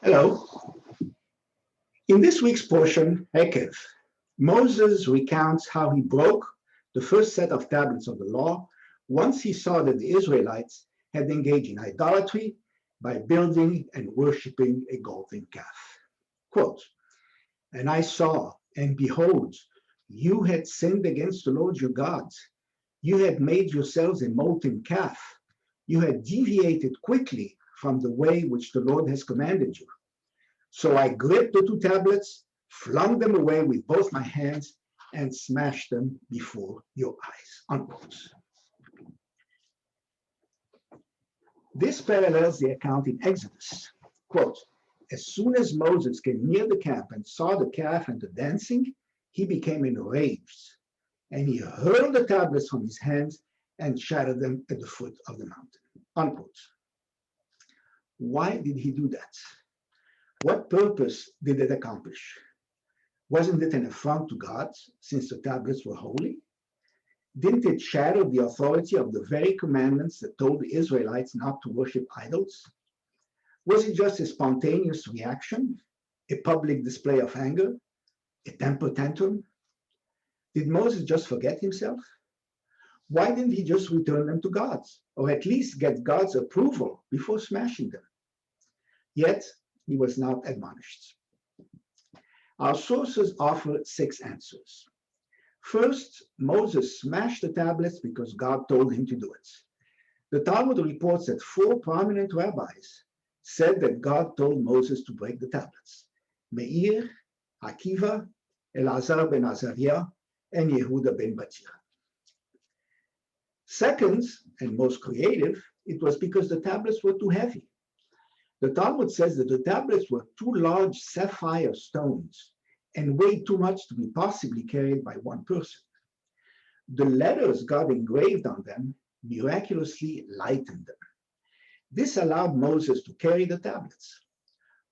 Hello. In this week's portion, Hekev, Moses recounts how he broke the first set of tablets of the law once he saw that the Israelites had engaged in idolatry by building and worshipping a golden calf. Quote, and I saw, and behold, you had sinned against the Lord your God. You had made yourselves a molten calf. You had deviated quickly from the way which the Lord has commanded you. So I gripped the two tablets, flung them away with both my hands, and smashed them before your eyes. Unquote. This parallels the account in Exodus. Quote, as soon as Moses came near the camp and saw the calf and the dancing, he became enraged, and he hurled the tablets from his hands and shattered them at the foot of the mountain. Unquote. Why did he do that? What purpose did it accomplish? Wasn't it an affront to God, since the tablets were holy? Didn't it shadow the authority of the very commandments that told the Israelites not to worship idols? Was it just a spontaneous reaction, a public display of anger, a temper tantrum? Did Moses just forget himself? Why didn't he just return them to God, or at least get God's approval before smashing them? Yet, he was not admonished. Our sources offer 6 answers. First, Moses smashed the tablets because God told him to do it. The Talmud reports that 4 prominent rabbis said that God told Moses to break the tablets: Meir, Akiva, Elazar ben Azariah, and Yehuda ben Batira. Second, and most creative, it was because the tablets were too heavy. The Talmud says that the tablets were 2 large sapphire stones and weighed too much to be possibly carried by one person. The letters God engraved on them miraculously lightened them. This allowed Moses to carry the tablets.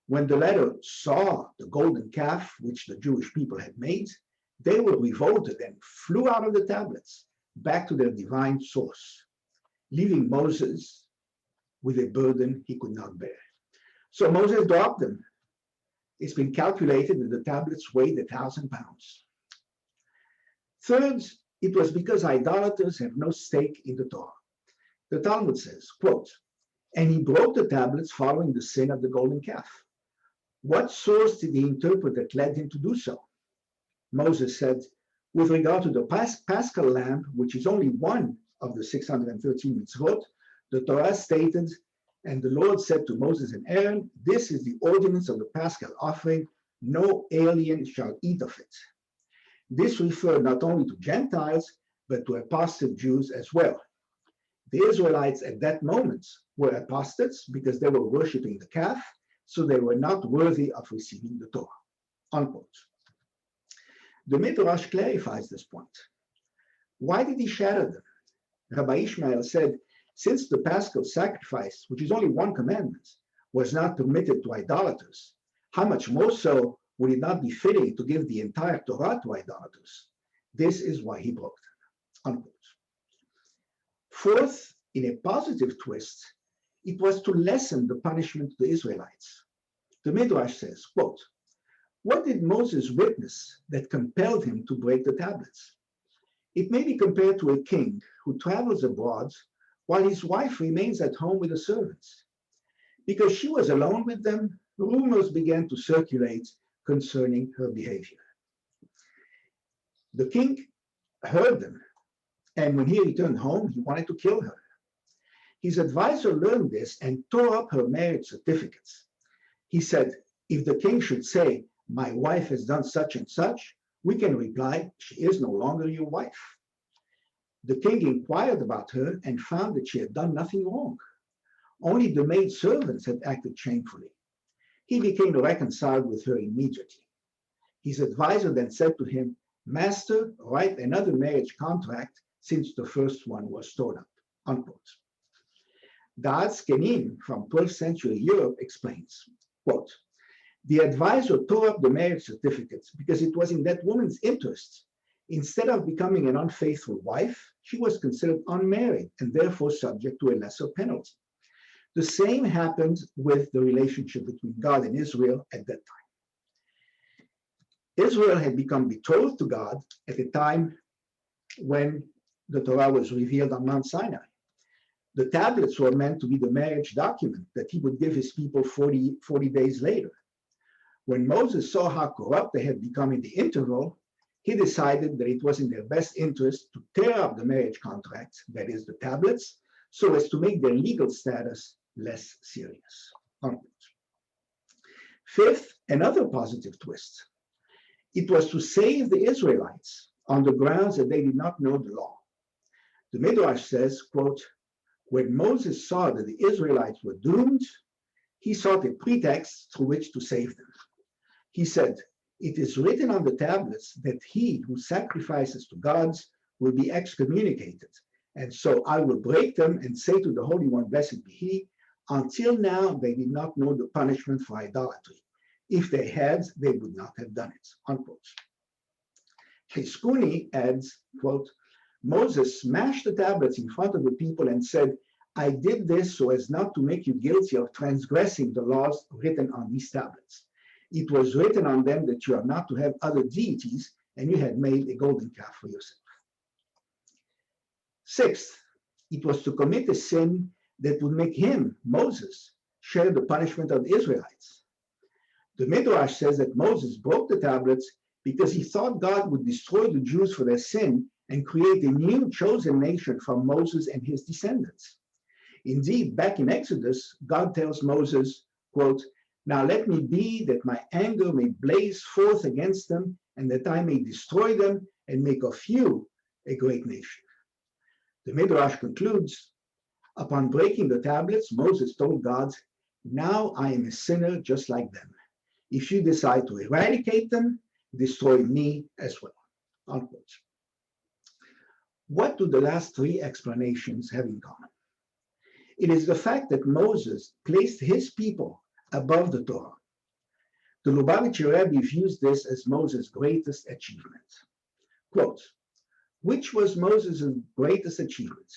When the latter saw the golden calf which the Jewish people had made, they were revolted and flew out of the tablets back to their divine source, leaving Moses with a burden he could not bear. So Moses dropped them. It's been calculated that the tablets weighed 1,000 pounds. Third, it was because idolaters have no stake in the Torah. The Talmud says, quote, and he broke the tablets following the sin of the golden calf. What source did he interpret that led him to do so? Moses said, with regard to the Paschal lamb, which is only one of the 613 mitzvot, the Torah stated, and the Lord said to Moses and Aaron, this is the ordinance of the Paschal offering, no alien shall eat of it. This referred not only to Gentiles, but to apostate Jews as well. The Israelites at that moment were apostates because they were worshiping the calf, so they were not worthy of receiving the Torah. Unquote. The Midrash clarifies this point. Why did he shatter them? Rabbi Ishmael said, since the Paschal sacrifice, which is only one commandment, was not permitted to idolaters, how much more so would it not be fitting to give the entire Torah to idolaters? This is why he broke them. Unquote. Fourth, in a positive twist, it was to lessen the punishment to the Israelites. The Midrash says, quote, what did Moses witness that compelled him to break the tablets? It may be compared to a king who travels abroad while his wife remains at home with the servants. Because she was alone with them, rumors began to circulate concerning her behavior. The king heard them, and when he returned home, he wanted to kill her. His advisor learned this and tore up her marriage certificates. He said, if the king should say, my wife has done such and such, we can reply, she is no longer your wife. The king inquired about her and found that she had done nothing wrong. Only the maid servants had acted shamefully. He became reconciled with her immediately. His advisor then said to him, Master, write another marriage contract since the first one was torn up. Unquote. Da'at Zkenim from 12th century Europe explains, quote, the advisor tore up the marriage certificates because it was in that woman's interest. Instead of becoming an unfaithful wife, she was considered unmarried and therefore subject to a lesser penalty. The same happened with the relationship between God and Israel at that time. Israel had become betrothed to God at the time when the Torah was revealed on Mount Sinai. The tablets were meant to be the marriage document that he would give his people 40 days later. When Moses saw how corrupt they had become in the interval, he decided that it was in their best interest to tear up the marriage contracts, that is, the tablets, so as to make their legal status less serious. Fifth, another positive twist. It was to save the Israelites on the grounds that they did not know the law. The Midrash says, quote, when Moses saw that the Israelites were doomed, he sought a pretext through which to save them. He said, it is written on the tablets that he who sacrifices to gods will be excommunicated. And so I will break them and say to the Holy One, blessed be he, until now they did not know the punishment for idolatry. If they had, they would not have done it, unquote. Chizkuni adds, quote, Moses smashed the tablets in front of the people and said, I did this so as not to make you guilty of transgressing the laws written on these tablets. It was written on them that you are not to have other deities, and you had made a golden calf for yourself. Sixth, it was to commit a sin that would make him, Moses, share the punishment of the Israelites. The Midrash says that Moses broke the tablets because he thought God would destroy the Jews for their sin and create a new chosen nation from Moses and his descendants. Indeed, back in Exodus, God tells Moses, quote, now let me be that my anger may blaze forth against them and that I may destroy them and make of you a great nation. The Midrash concludes, upon breaking the tablets, Moses told God, now I am a sinner just like them. If you decide to eradicate them, destroy me as well, unquote. What do the last three explanations have in common? It is the fact that Moses placed his people above the Torah. The Lubavitcher Rebbe views this as Moses' greatest achievement. Quote, which was Moses' greatest achievement?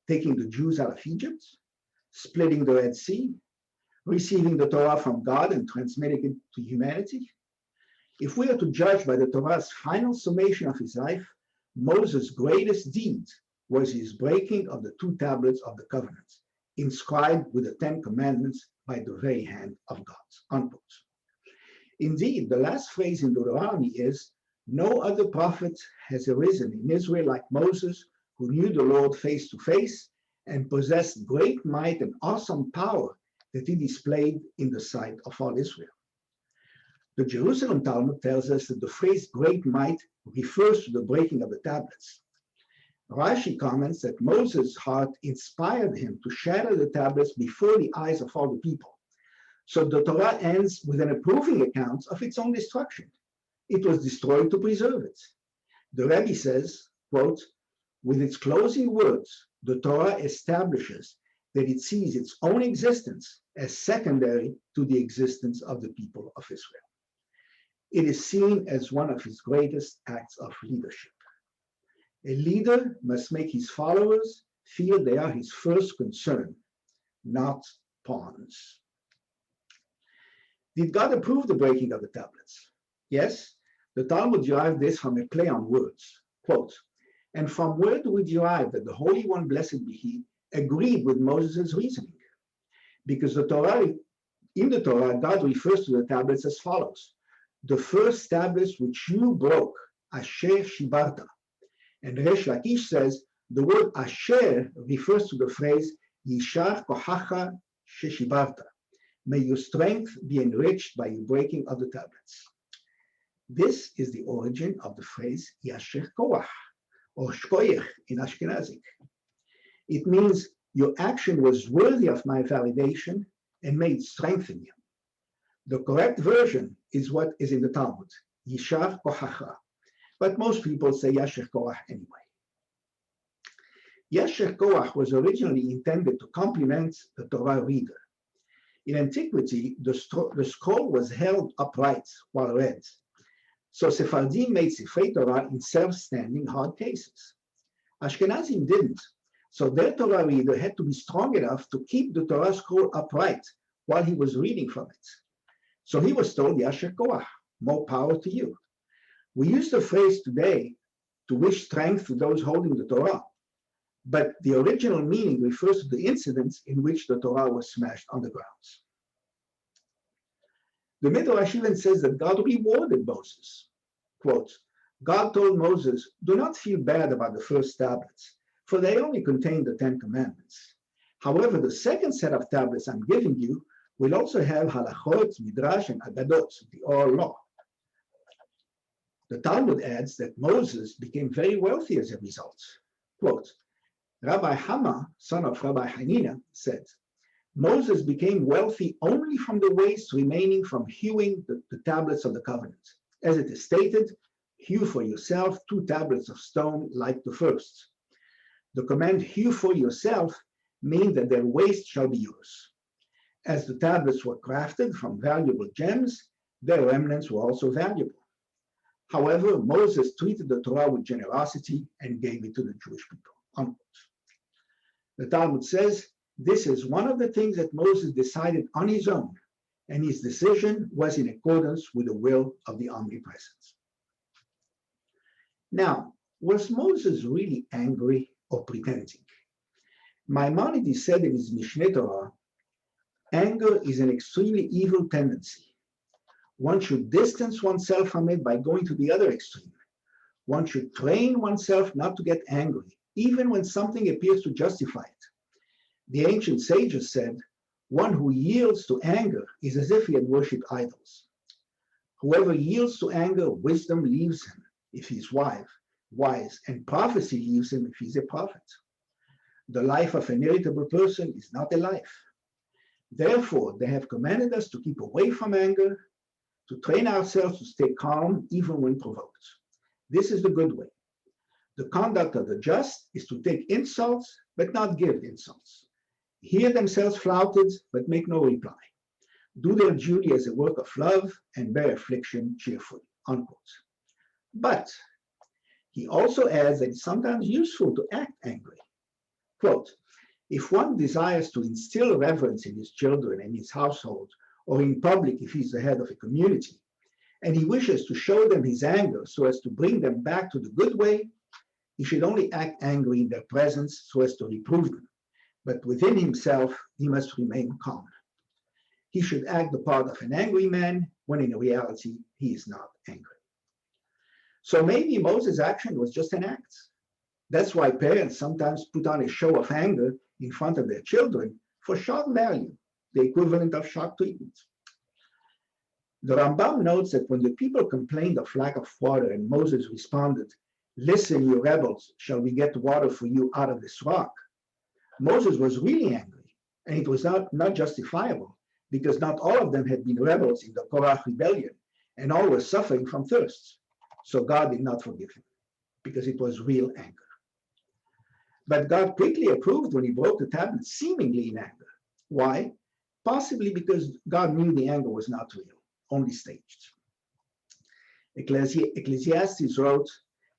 Taking the Jews out of Egypt, splitting the Red Sea, receiving the Torah from God and transmitting it to humanity? If we are to judge by the Torah's final summation of his life, Moses' greatest deed was his breaking of the two tablets of the covenant, inscribed with the Ten Commandments by the very hand of God, unquote. Indeed, the last phrase in Deuteronomy is, no other prophet has arisen in Israel like Moses, who knew the Lord face to face and possessed great might and awesome power that he displayed in the sight of all Israel. The Jerusalem Talmud tells us that the phrase great might refers to the breaking of the tablets. Rashi comments that Moses' heart inspired him to shatter the tablets before the eyes of all the people. So the Torah ends with an approving account of its own destruction. It was destroyed to preserve it. The Rebbe says, quote, with its closing words, the Torah establishes that it sees its own existence as secondary to the existence of the people of Israel. It is seen as one of his greatest acts of leadership. A leader must make his followers feel they are his first concern, not pawns. Did God approve the breaking of the tablets? Yes, the Talmud derived this from a play on words. Quote, and from where do we derive that the Holy One, blessed be he, agreed with Moses' reasoning? Because in the Torah, God refers to the tablets as follows. The first tablets which you broke, Asher Shibarta. And Resh Lakish says the word Asher refers to the phrase Yishar Kohacha Sheshibarta. May your strength be enriched by your breaking of the tablets. This is the origin of the phrase Yasher Koach, or Shkoyach in Ashkenazic. It means your action was worthy of my validation and may it strengthen you. The correct version is what is in the Talmud, Yishar Kohacha, but most people say Yasher Koach anyway. Yasher Koach was originally intended to complement the Torah reader. In antiquity, the scroll was held upright while read. So Sephardim made Sifrei Torah in self-standing hard cases. Ashkenazim didn't. So their Torah reader had to be strong enough to keep the Torah scroll upright while he was reading from it. So he was told, Yasher Koach, more power to you. We use the phrase today to wish strength to those holding the Torah, but the original meaning refers to the incidents in which the Torah was smashed on the ground. The Midrash even says that God rewarded Moses. Quote, God told Moses, do not feel bad about the first tablets, for they only contain the 10 commandments. However, the second set of tablets I'm giving you will also have halachot, midrash, and agadot, the oral law. The Talmud adds that Moses became very wealthy as a result. Quote, Rabbi Hama, son of Rabbi Hanina, said, Moses became wealthy only from the waste remaining from hewing the tablets of the covenant. As it is stated, hew for yourself 2 tablets of stone like the first. The command hew for yourself means that their waste shall be yours. As the tablets were crafted from valuable gems, their remnants were also valuable. However, Moses treated the Torah with generosity and gave it to the Jewish people. Unquote. The Talmud says, this is one of the things that Moses decided on his own, and his decision was in accordance with the will of the Omnipresent. Now, was Moses really angry or pretending? Maimonides said in his Mishneh Torah, anger is an extremely evil tendency. One should distance oneself from it by going to the other extreme. One should train oneself not to get angry, even when something appears to justify it. The ancient sages said, one who yields to anger is as if he had worshipped idols. Whoever yields to anger, wisdom leaves him if he is wise, and prophecy leaves him if he is a prophet. The life of an irritable person is not a life. Therefore, they have commanded us to keep away from anger, to train ourselves to stay calm even when provoked. This is the good way. The conduct of the just is to take insults, but not give insults. Hear themselves flouted, but make no reply. Do their duty as a work of love and bear affliction cheerfully. Unquote. But he also adds that it's sometimes useful to act angry. Quote, if one desires to instill reverence in his children and his household, or in public if he's the head of a community, and he wishes to show them his anger so as to bring them back to the good way, he should only act angry in their presence so as to reprove them. But within himself, he must remain calm. He should act the part of an angry man when in reality he is not angry. So maybe Moses' action was just an act. That's why parents sometimes put on a show of anger in front of their children for shock value, the equivalent of shock treatment. The Rambam notes that when the people complained of lack of water and Moses responded, listen, you rebels, shall we get water for you out of this rock? Moses was really angry, and it was not justifiable, because not all of them had been rebels in the Korach rebellion, and all were suffering from thirst. So God did not forgive him, because it was real anger. But God quickly approved when he broke the tablet, seemingly in anger. Why? Possibly because God knew the anger was not real, only staged. Ecclesiastes wrote,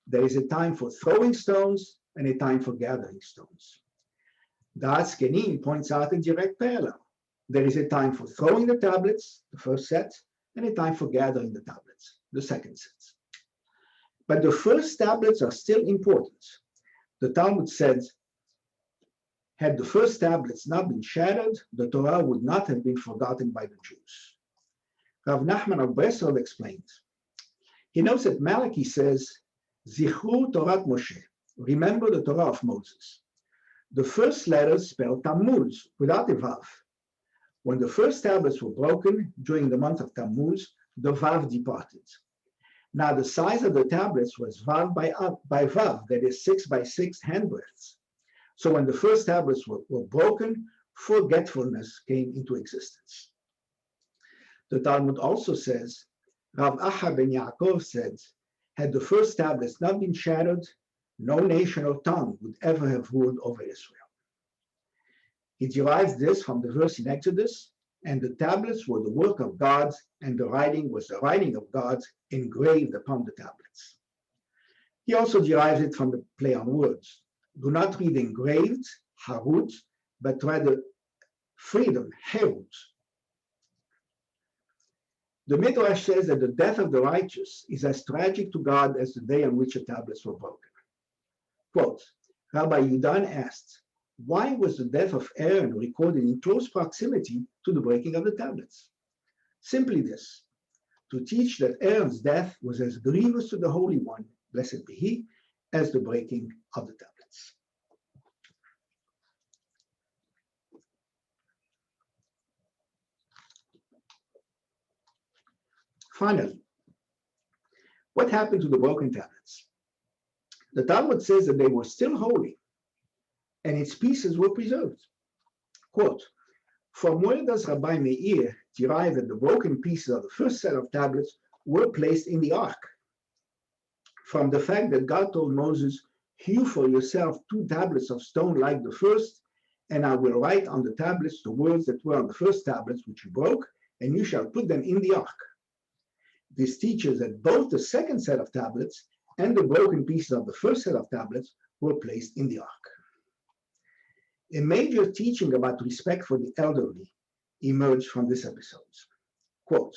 there is a time for throwing stones and a time for gathering stones. Da'at Zkenim points out a direct parallel. There is a time for throwing the tablets, the first set, and a time for gathering the tablets, the second set. But the first tablets are still important. The Talmud says, had the first tablets not been shattered, the Torah would not have been forgotten by the Jews. Rav Nachman of Breslov explains. He notes that Malachi says, Zichru Torat Moshe, remember the Torah of Moses. The first letters spell Tammuz without a Vav. When the first tablets were broken during the month of Tammuz, the Vav departed. Now the size of the tablets was Vav by Vav, that is 6 by 6 handbreadths. So when the first tablets were broken, forgetfulness came into existence. The Talmud also says, Rav Acha ben Yaakov said, had the first tablets not been shattered, no nation or tongue would ever have ruled over Israel. He derives this from the verse in Exodus, and the tablets were the work of God, and the writing was the writing of God engraved upon the tablets. He also derives it from the play on words. Do not read engraved, harut, but rather freedom, herut. The Midrash says that the death of the righteous is as tragic to God as the day on which the tablets were broken. Quote, Rabbi Yudan asked, why was the death of Aaron recorded in close proximity to the breaking of the tablets? Simply this, to teach that Aaron's death was as grievous to the Holy One, blessed be he, as the breaking of the tablets. Finally, what happened to the broken tablets? The Talmud says that they were still holy and its pieces were preserved. Quote, from where does Rabbi Meir derive that the broken pieces of the first set of tablets were placed in the ark? From the fact that God told Moses, hew for yourself 2 tablets of stone like the first, and I will write on the tablets the words that were on the first tablets which you broke, and you shall put them in the ark. This teaches that both the second set of tablets and the broken pieces of the first set of tablets were placed in the ark. A major teaching about respect for the elderly emerged from this episode. Quote,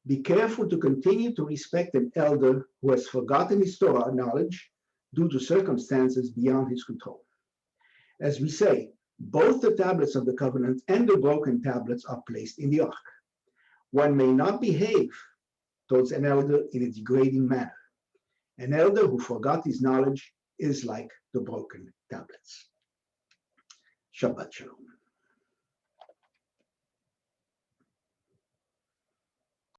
be careful to continue to respect an elder who has forgotten his Torah knowledge due to circumstances beyond his control. As we say, both the tablets of the covenant and the broken tablets are placed in the ark. One may not behave towards an elder in a degrading manner. An elder who forgot his knowledge is like the broken tablets. Shabbat Shalom.